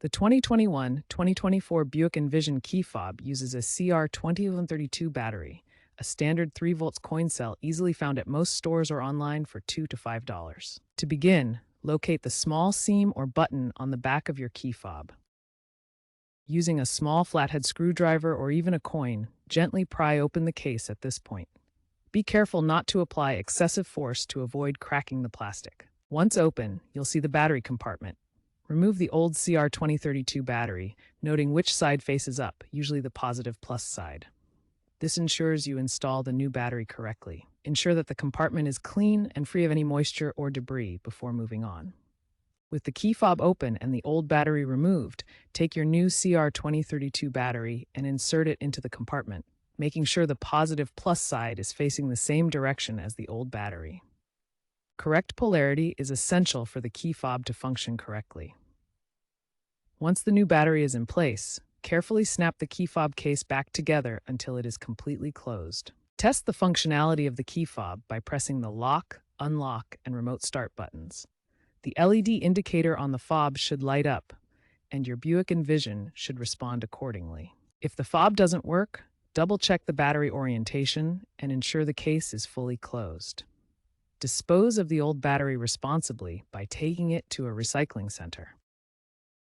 The 2021-2024 Buick Envision key fob uses a CR2032 battery, a standard 3 volts coin cell easily found at most stores or online for $2 to $5. To begin, locate the small seam or button on the back of your key fob. Using a small flathead screwdriver or even a coin, gently pry open the case at this point. Be careful not to apply excessive force to avoid cracking the plastic. Once open, you'll see the battery compartment. Remove the old CR2032 battery, noting which side faces up, usually the positive plus side. This ensures you install the new battery correctly. Ensure that the compartment is clean and free of any moisture or debris before moving on. With the key fob open and the old battery removed, take your new CR2032 battery and insert it into the compartment, making sure the positive plus side is facing the same direction as the old battery. Correct polarity is essential for the key fob to function correctly. Once the new battery is in place, carefully snap the key fob case back together until it is completely closed. Test the functionality of the key fob by pressing the lock, unlock, and remote start buttons. The LED indicator on the fob should light up, and your Buick Envision should respond accordingly. If the fob doesn't work, double-check the battery orientation and ensure the case is fully closed. Dispose of the old battery responsibly by taking it to a recycling center.